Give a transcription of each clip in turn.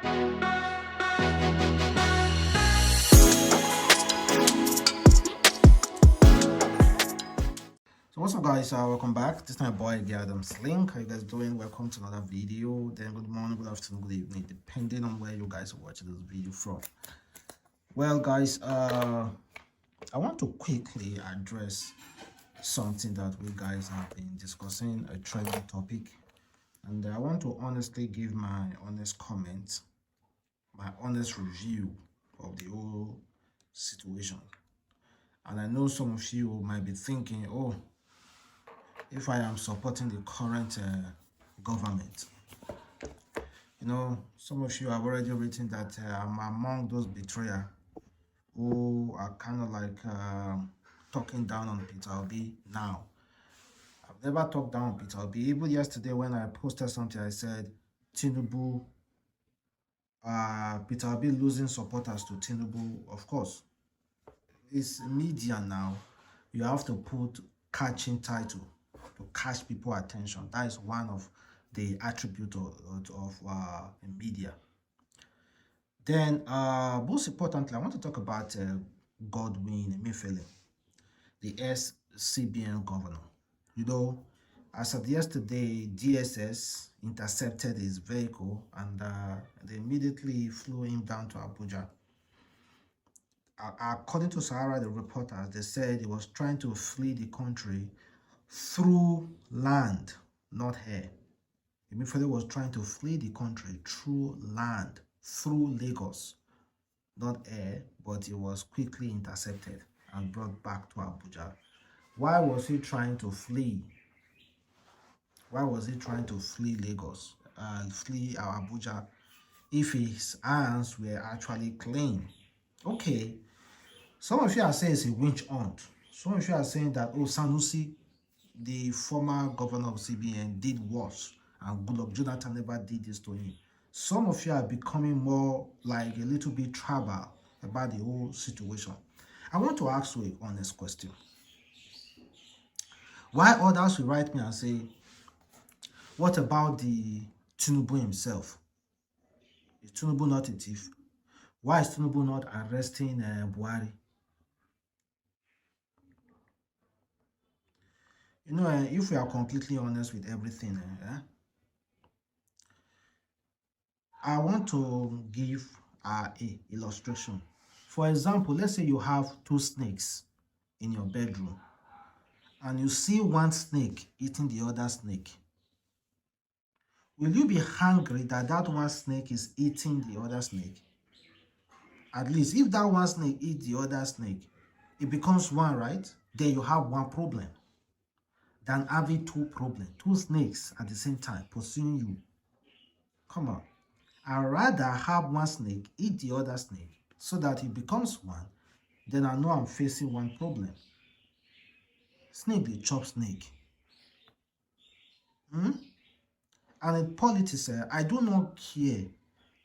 So what's up, guys? Welcome back. This is my boy Adamslink. How you guys doing? Welcome to another video. Then good morning, good afternoon, good evening, depending on where you guys are watching this video from. Well, guys, I want to quickly address something that we guys have been discussing, a trending topic, and I want to honestly give my honest comment, my honest review of the whole situation. And I know some of you might be thinking, oh, if I am supporting the current government. You know, some of you have already written that I'm among those betrayers who are kind of like talking down on Peter Obi now. I've never talked down on Peter Obi. Even yesterday when I posted something, I said, Tinubu, Peter Obi losing supporters to Tinubu. Of course, it's media now. You have to put catching title to catch people's attention. That is one of the attributes of media. Then, most importantly, I want to talk about Godwin Emefiele, the ex-CBN governor. You know, as of yesterday, DSS intercepted his vehicle and they immediately flew him down to Abuja. According to Sahara, the reporters, they said he was trying to flee the country through land, not air. Emefiele was trying to flee the country through land, through Lagos, not air, but he was quickly intercepted and brought back to Abuja. Why was he trying to flee? Why was he trying to flee Lagos and flee Abuja if his hands were actually clean? Okay, some of you are saying it's a witch hunt. Some of you are saying that, oh, Sanusi, the former governor of CBN, did worse, and Goodluck Jonathan never did this to him. Some of you are becoming more like a little bit tribal about the whole situation. I want to ask you an honest question. Why others will write me and say, what about the Tinubu himself? Is Tinubu not a thief? Why is Tinubu not arresting Buhari? You know, if we are completely honest with everything, I want to give a illustration. For example, let's say you have two snakes in your bedroom and you see one snake eating the other snake. Will you be angry that that one snake is eating the other snake? At least if that one snake eats the other snake, it becomes one, right? Then you have one problem than having two problems, two snakes at the same time pursuing you. Come on. I'd rather have one snake eat the other snake so that it becomes one. Then I know I'm facing one problem. Snake, they chop snake. And in politics, I do not care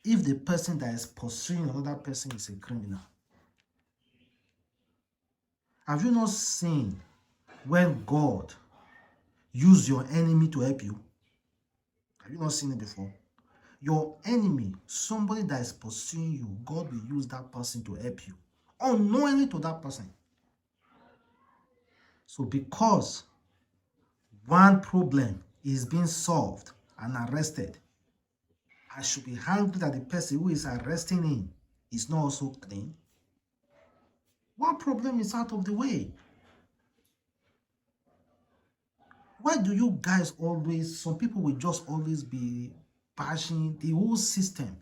if the person that is pursuing another person is a criminal. Have you not seen when God used your enemy to help you? Have you not seen it before? Your enemy, somebody that is pursuing you, God will use that person to help you, unknowingly to that person. So because one problem is being solved and arrested, I should be angry that the person who is arresting him is not also clean. One problem is out of the way. Why do you guys always, some people will just always be bashing the whole system?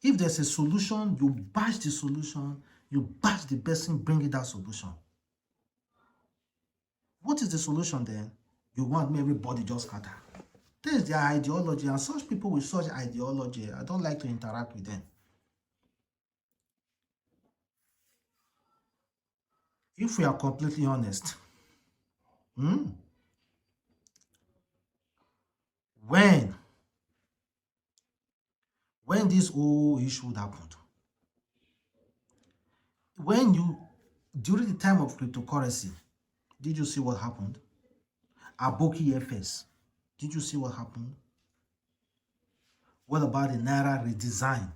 If there's a solution, you bash the solution, you bash the person bringing that solution. What is the solution then? You want everybody just scatter. This is their ideology, and such people with such ideology, I don't like to interact with them. If we are completely honest, when this whole issue happened, during the time of cryptocurrency, did you see what happened? Aboki FS, did you see what happened? What about the Naira redesign?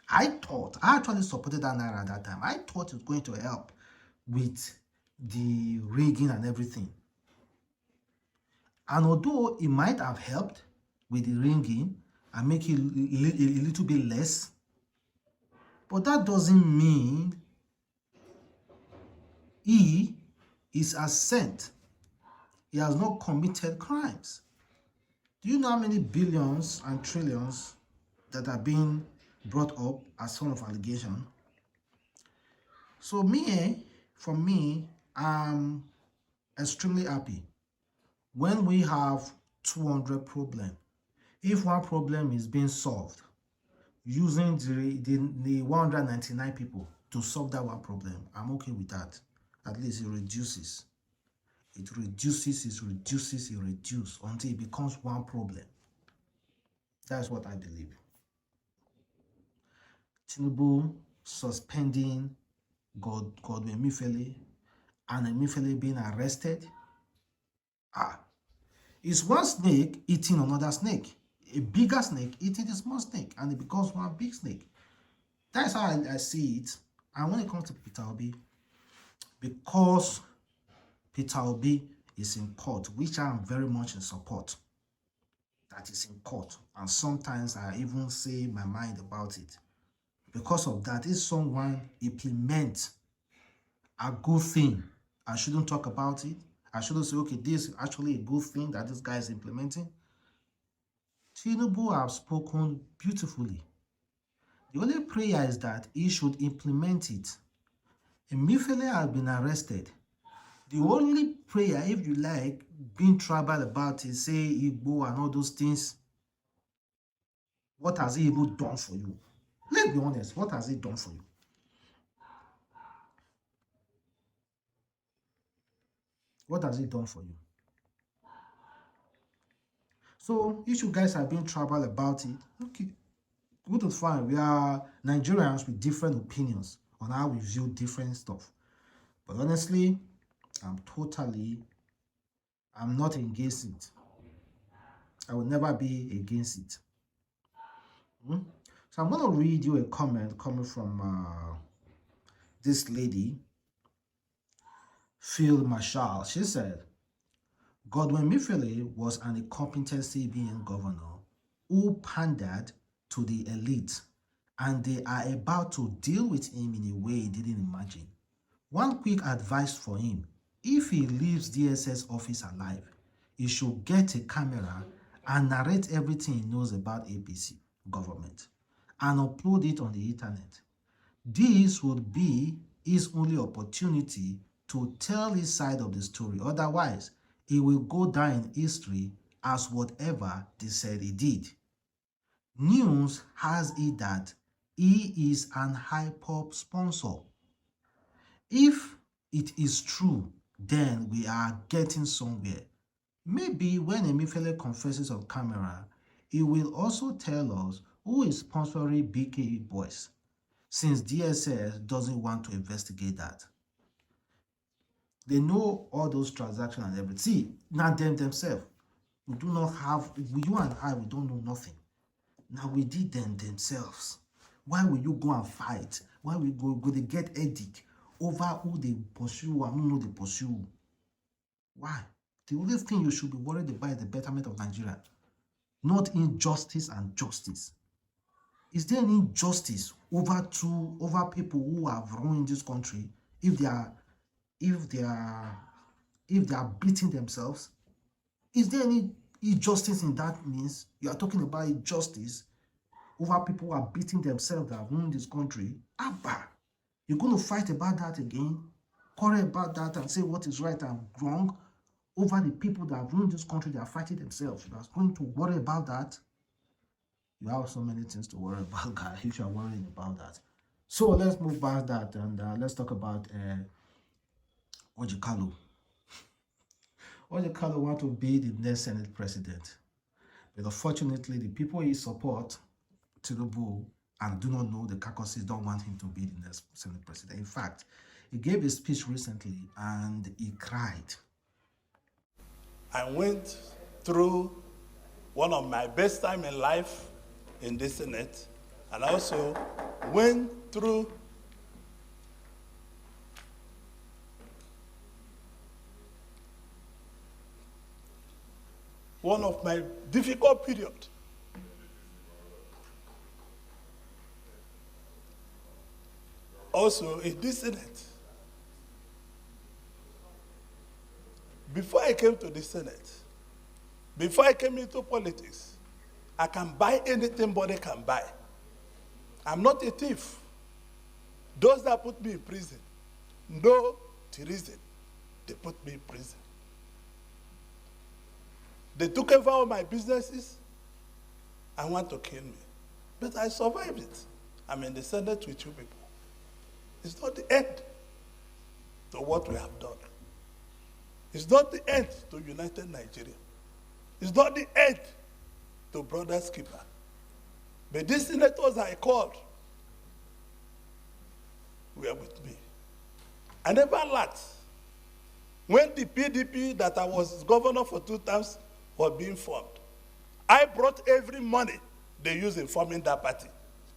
I actually supported that Naira at that time. I thought it was going to help with the rigging and everything. And although it might have helped with the rigging and make it a little bit less, but that doesn't mean he is assent. He has not committed crimes. Do you know how many billions and trillions that are being brought up as form of allegation? So for me, I'm extremely happy when we have 200 problems. If one problem is being solved using the 199 people to solve that one problem, I'm okay with that. At least it reduces. It reduces until it becomes one problem. That's what I believe. Tinubu suspending Godwin Emefiele and Emefiele being arrested. It's one snake eating another snake. A bigger snake eating a small snake, and it becomes one big snake. That's how I see it. And when it comes to Peter Obi, because Peter Obi is in court, which I am very much in support, that is in court, and sometimes I even say my mind about it. Because of that, if someone implements a good thing, I shouldn't talk about it. I shouldn't say, okay, this is actually a good thing that this guy is implementing. Tinubu have spoken beautifully. The only prayer is that he should implement it. Emefiele has been arrested. The only prayer, if you like, being tribal about it, say Igbo and all those things, what has he even done for you? Let's be honest, what has he done for you? What has he done for you? So if you guys have been tribal about it, okay, good and fine. We are Nigerians with different opinions on how we view different stuff. But honestly, I'm not against it. I will never be against it. So I'm going to read you a comment coming from this lady, Phil Marshall. She said, Godwin Emefiele was an incompetent CBN governor who pandered to the elite, and they are about to deal with him in a way he didn't imagine. One quick advice for him: if he leaves DSS office alive, he should get a camera and narrate everything he knows about APC government and upload it on the internet. This would be his only opportunity to tell his side of the story. Otherwise, he will go down in history as whatever they said he did. News has it that he is an hip-hop sponsor. If it is true, then we are getting somewhere. Maybe when Emefiele confesses on camera, he will also tell us who is sponsoring BKE boys, since DSS doesn't want to investigate that. They know all those transactions and everything. See, now themselves, we do not have, you and I, we don't know nothing. Now we did them themselves. Why will you go and fight? Why will you go they get headache over who they pursue and who know they pursue? Why? The only thing you should be worried about is the betterment of Nigeria, not injustice and justice. Is there any justice over people who have ruined this country if they are beating themselves? Is there any injustice in that? Means you are talking about injustice over people who are beating themselves that have ruined this country? Abba, you're going to fight about that again, quarrel about that and say what is right and wrong over the people that have ruined this country? They are fighting themselves. You are going to worry about that? You have so many things to worry about, guys, if you are worrying about that. So let's move past that and let's talk about Ojikalu. Ojikalu want to be the next Senate president. But unfortunately, the people he support, Tinubu, and do not know the caucuses don't want him to be the next Senate president. In fact, he gave a speech recently and he cried. I went through one of my best time in life in the Senate, and also went through one of my difficult periods. Also in the Senate. Before I came to the Senate, before I came into politics, I can buy anything body can buy. I'm not a thief. Those that put me in prison know the reason they put me in prison. They took over all my businesses and want to kill me. But I survived it. I'm in the Senate with you people. It's not the end to what we have done. It's not the end to United Nigeria. It's not the end to Brothers Keeper. But these senators I called were with me. I never lacked. When the PDP that I was governor for 2 terms was being formed, I brought every money they used in forming that party.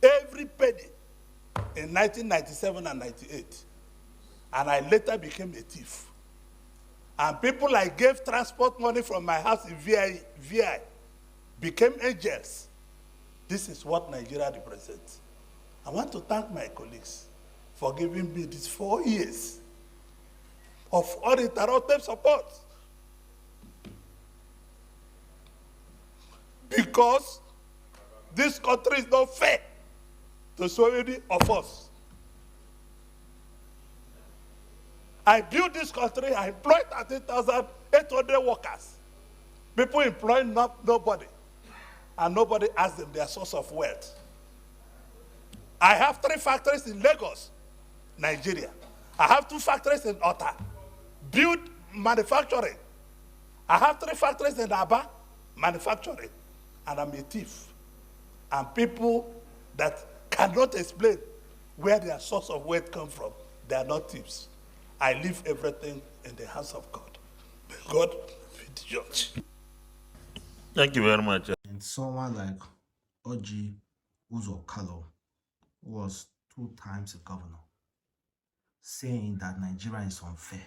Every penny in 1997 and 98. And I later became a thief. And people I gave transport money from my house in VI became angels. This is what Nigeria represents. I want to thank my colleagues for giving me these 4 years of uninterrupted support. Because this country is not fair to so many of us. I built this country, I employed 13,800 workers. People employing nobody, and nobody asked them their source of wealth. I have 3 factories in Lagos, Nigeria. I have 2 factories in Ota, build manufacturing. I have 3 factories in Aba, manufacturing. And I'm a thief. And people that cannot explain where their source of wealth come from, they are not thieves. I leave everything in the hands of God. May God be the judge. Thank you very much. And someone like Oji Uzokalo was 2 times a governor, saying that Nigeria is unfair.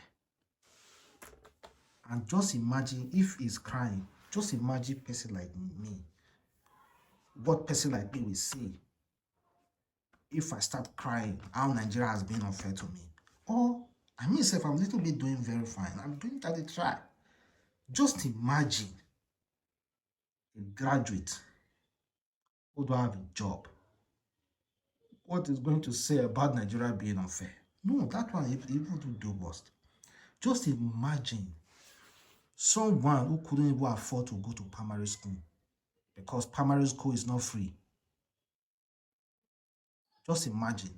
And just imagine if he's crying, just imagine person like me, what person like me will say if I start crying how Nigeria has been unfair to me. Or I mean, if I'm a little bit doing very fine, I'm doing that a try. Just imagine a graduate who don't have a job. What is going to say about Nigeria being unfair? No, that one even to do worst. Just imagine someone who couldn't even afford to go to primary school because primary school is not free. Just imagine.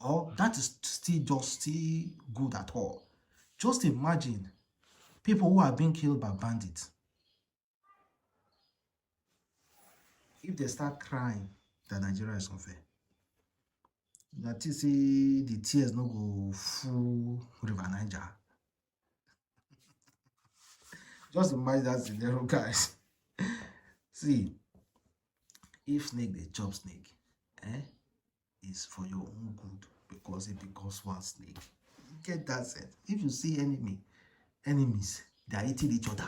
Or that is still good at all. Just imagine people who are being killed by bandits. If they start crying that Nigeria is unfair, that is say the tears no go full River Niger. Just imagine that scenario, guys. See, if snake they chop snake, is for your own good because it becomes one snake. Get that set. If you see enemies, they are eating each other.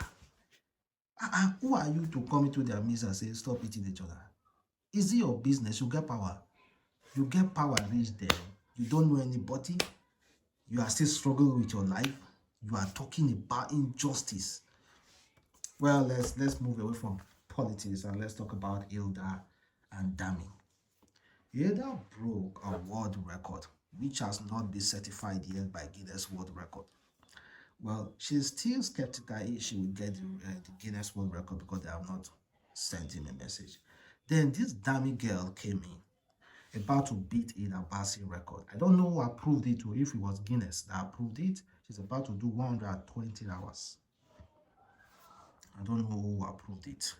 Who are you to come into their midst and say stop eating each other? Is it your business? You get power. You get power reach there. You don't know anybody. You are still struggling with your life. You are talking about injustice. Well, let's move away from politics and let's talk about Hilda and Dammy. Hilda broke a world record, which has not been certified yet by Guinness World Record. Well, she's still skeptical if she will get the Guinness World Record because they have not sent him a message. Then this Dammy girl came in, about to beat Hilda Baci record. I don't know who approved it or if it was Guinness that approved it. She's about to do 120 hours. I don't know who approved it.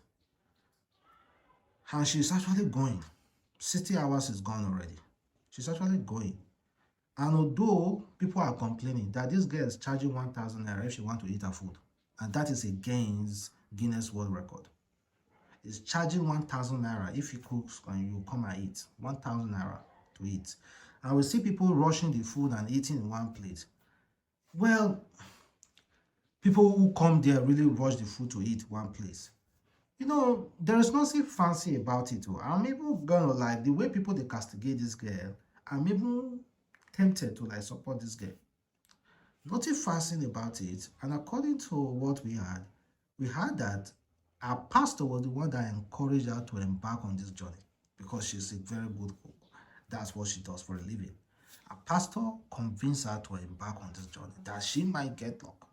And she's actually going. 60 hours is gone already. She's actually going. And although people are complaining that this girl is charging 1,000 naira if she wants to eat her food, and that is against Guinness World Record. is charging 1,000 naira if he cooks and you come and eat. 1,000 naira to eat. And we see people rushing the food and eating in one plate. Well, people who come there really rush the food to eat one place. You know, there is nothing fancy about it. I'm even gonna like the way people they castigate this girl. I'm even tempted to like support this girl. Nothing fancy about it. And according to what we had that our pastor was the one that encouraged her to embark on this journey because she's a very good cook. That's what she does for a living. A pastor convinced her to embark on this journey that she might get luck.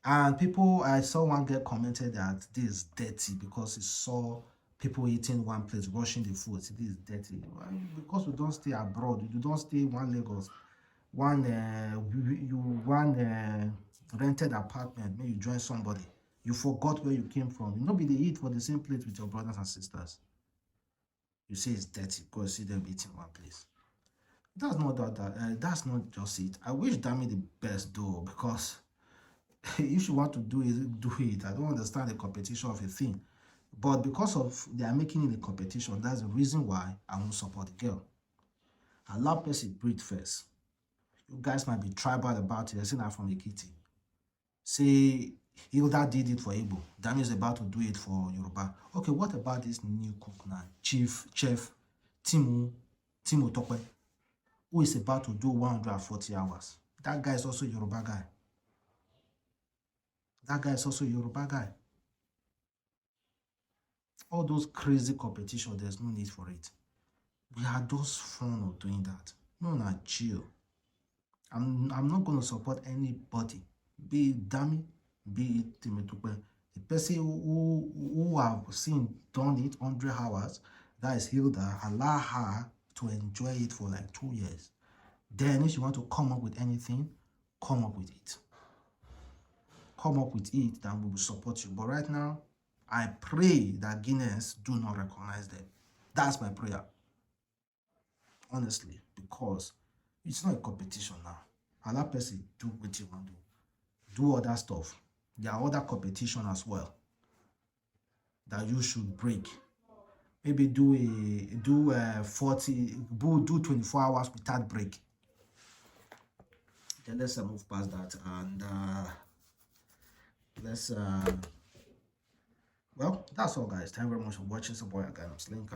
And people, I saw one girl commented that this is dirty because he saw people eating one place, rushing the food. This is dirty. Well, because we don't stay abroad, you don't stay in one Lagos, one rented apartment, maybe you join somebody. You forgot where you came from. You know, be they eat for the same plate with your brothers and sisters. You say it's dirty because you see them eating one place. That's not that's not just it. I wish Dammy the best though, because if you want to do it, do it. I don't understand the competition of a thing. But because of they are making it a competition, that's the reason why I won't support the girl. Allow person breathe first. You guys might be tribal about it. I see that from Ekiti. Say Hilda did it for Igbo. Dammy is about to do it for Yoruba. Okay, what about this new cook now? Chef Timu Tokwe, who is about to do 140 hours. That guy is also a Yoruba guy. That guy is also a Yoruba guy. All those crazy competition, there's no need for it. We are just fun of doing that. No, not chill. I'm not going to support anybody, be it Dammy, be it Timetukwe. The person who have seen done it 100 hours, that is Hilda, allow her to enjoy it for like 2 years. Then if you want to come up with anything, come up with it. Come up with it, then we will support you. But right now, I pray that Guinness do not recognize them. That's my prayer. Honestly, because it's not a competition now. Allow person do what you want to do. Do other stuff. There are other competition as well that you should break. Maybe do 24 hours without break. Then let's move past that and let's well, that's all guys. Thank you very much for watching. Support your Adamslink.